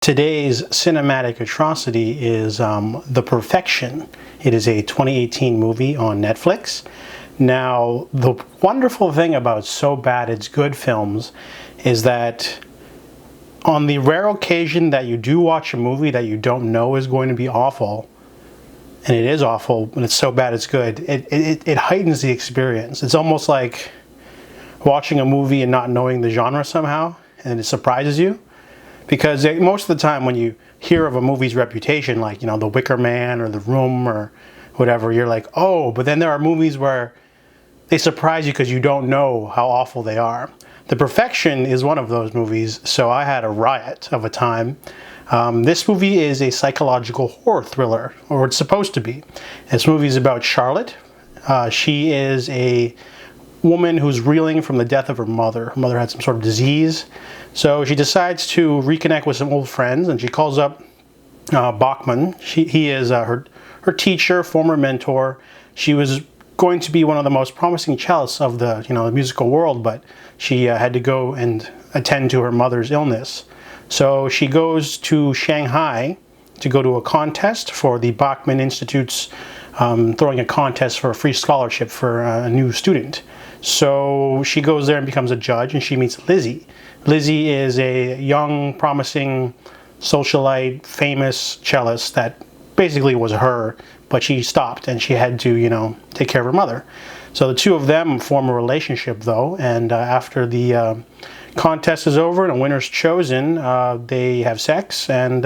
Today's cinematic atrocity is The Perfection. It is a 2018 movie on Netflix. Now, the wonderful thing about So Bad It's Good films is that on the rare occasion that you do watch a movie that you don't know is going to be awful, and it is awful, but it's so bad it's good, it heightens the experience. It's almost like watching a movie and not knowing the genre somehow, and it surprises you. Because most of the time when you hear of a movie's reputation, like, The Wicker Man or The Room or whatever, you're like, oh, but then there are movies where they surprise you because you don't know how awful they are. The Perfection is one of those movies, so I had a riot of a time. This movie is a psychological horror thriller, or it's supposed to be. This movie is about Charlotte. She is a woman who's reeling from the death of her mother. Her mother had some sort of disease. So she decides to reconnect with some old friends, and she calls up Bachman. He is her teacher, former mentor. She was going to be one of the most promising cellists of the the musical world, but she had to go and attend to her mother's illness. So she goes to Shanghai to go to a contest for the Bachman Institute's throwing a contest for a free scholarship for a new student. So she goes there and becomes a judge, and she meets Lizzie. Lizzie is a young, promising, socialite, famous cellist that basically was her, but she stopped and she had to, take care of her mother. So the two of them form a relationship, though, and after the contest is over and a winner's chosen, they have sex, and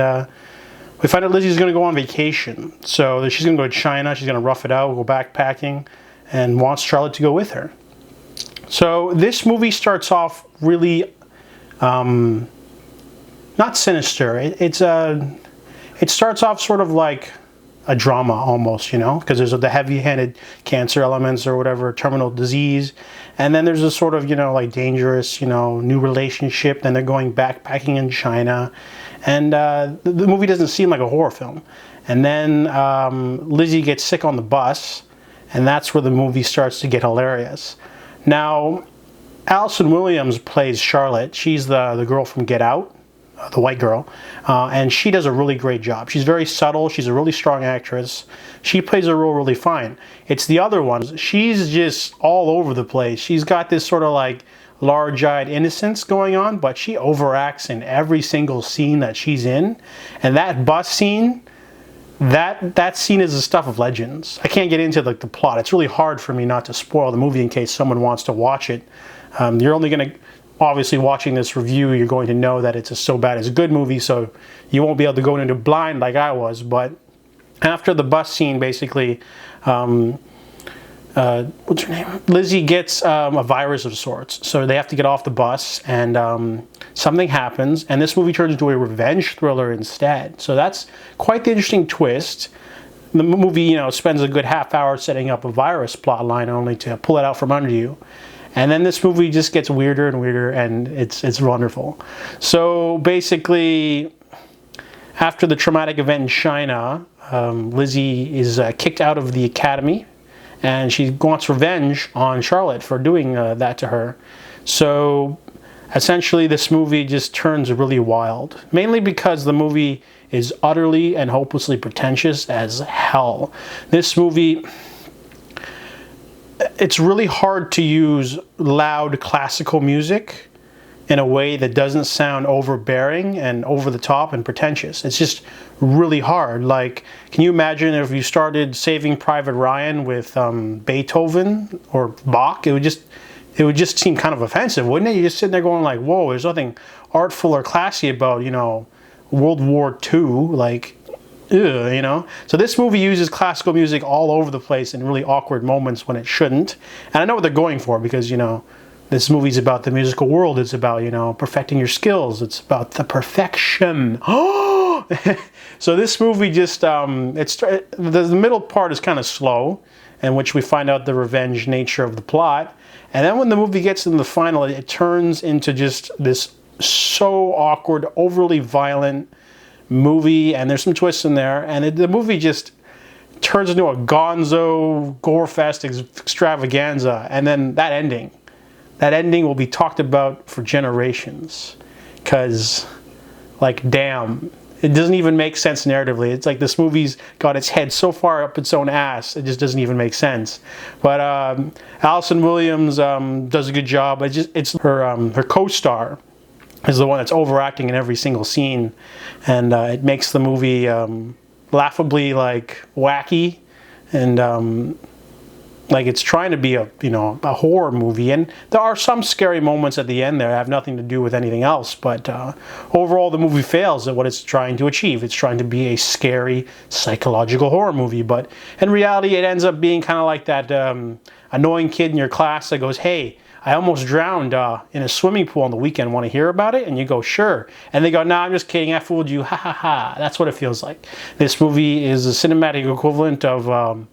we find out Lizzie's going to go on vacation. So she's going to go to China, she's going to rough it out, go backpacking, and wants Charlotte to go with her. So this movie starts off really not sinister. It starts off sort of like a drama almost, because there's the heavy-handed cancer elements or whatever, terminal disease, and then there's a sort of like dangerous new relationship. Then they're going backpacking in China, and the movie doesn't seem like a horror film. And then Lizzie gets sick on the bus, and that's where the movie starts to get hilarious. Now, Allison Williams plays Charlotte. She's the girl from Get Out, the white girl, and she does a really great job. She's very subtle. She's a really strong actress. She plays a role really fine. It's the other ones. She's just all over the place. She's got this sort of like large-eyed innocence going on, but she overacts in every single scene that she's in. And that bus scene, that scene is the stuff of legends. I can't get into the plot. It's really hard for me not to spoil the movie in case someone wants to watch it. You're only going to, obviously watching this review, you're going to know that it's a So Bad It's Good movie, so you won't be able to go into blind like I was. But after the bus scene, basically, what's her name? Lizzie gets a virus of sorts, so they have to get off the bus, and something happens, and this movie turns into a revenge thriller instead. So that's quite the interesting twist. The movie, spends a good half hour setting up a virus plot line only to pull it out from under you. And then this movie just gets weirder and weirder, and it's wonderful. So basically, after the traumatic event in China, Lizzie is kicked out of the academy, and she wants revenge on Charlotte for doing that to her. So essentially, this movie just turns really wild, mainly because the movie is utterly and hopelessly pretentious as hell. This movie, it's really hard to use loud classical music in a way that doesn't sound overbearing and over the top and pretentious. It's just really hard. Like, can you imagine if you started Saving Private Ryan with Beethoven or Bach? It would just seem kind of offensive, wouldn't it? You're just sitting there going like, whoa, there's nothing artful or classy about, World War II, like, ugh, So this movie uses classical music all over the place in really awkward moments when it shouldn't. And I know what they're going for because, this movie's about the musical world. It's about, perfecting your skills. It's about the perfection. So this movie just, the middle part is kind of slow, in which we find out the revenge nature of the plot. And then when the movie gets into the final, it turns into just this so awkward, overly violent movie, and there's some twists in there, and the movie just turns into a gonzo gore fest extravaganza. And then that ending will be talked about for generations, because like, damn. It doesn't even make sense narratively. It's like this movie's got its head so far up its own ass, it just doesn't even make sense. But Allison Williams does a good job. It's her co-star is the one that's overacting in every single scene, and it makes the movie laughably like wacky, and like it's trying to be a horror movie, and there are some scary moments at the end there that have nothing to do with anything else, but overall the movie fails at what it's trying to achieve. It's trying to be a scary psychological horror movie, but in reality it ends up being kind of like that annoying kid in your class that goes, hey, I almost drowned in a swimming pool on the weekend, want to hear about it? And you go, sure. And they go, nah, I'm just kidding, I fooled you, ha ha ha. That's what it feels like. This movie is a cinematic equivalent of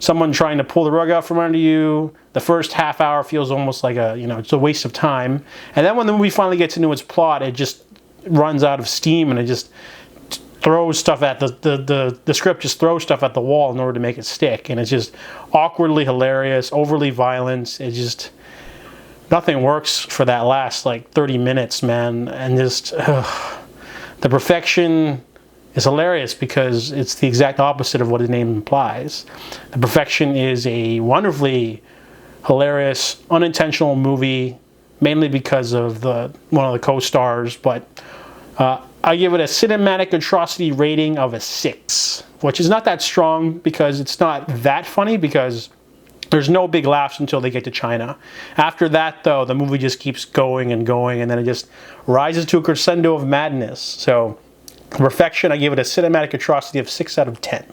someone trying to pull the rug out from under you. The first half hour feels almost like it's a waste of time. And then when the movie finally gets into its plot, it just runs out of steam, and it just throws stuff at the script just throws stuff at the wall in order to make it stick. And it's just awkwardly hilarious, overly violent. It just, nothing works for that last like 30 minutes, man. And just, the perfection is hilarious because it's the exact opposite of what the name implies. The Perfection is a wonderfully hilarious, unintentional movie, mainly because of one of the co-stars, but I give it a cinematic atrocity rating of a 6, which is not that strong because it's not that funny, because there's no big laughs until they get to China. After that, though, the movie just keeps going and going, and then it just rises to a crescendo of madness. So Perfection, I give it a cinematic atrocity of 6 out of 10.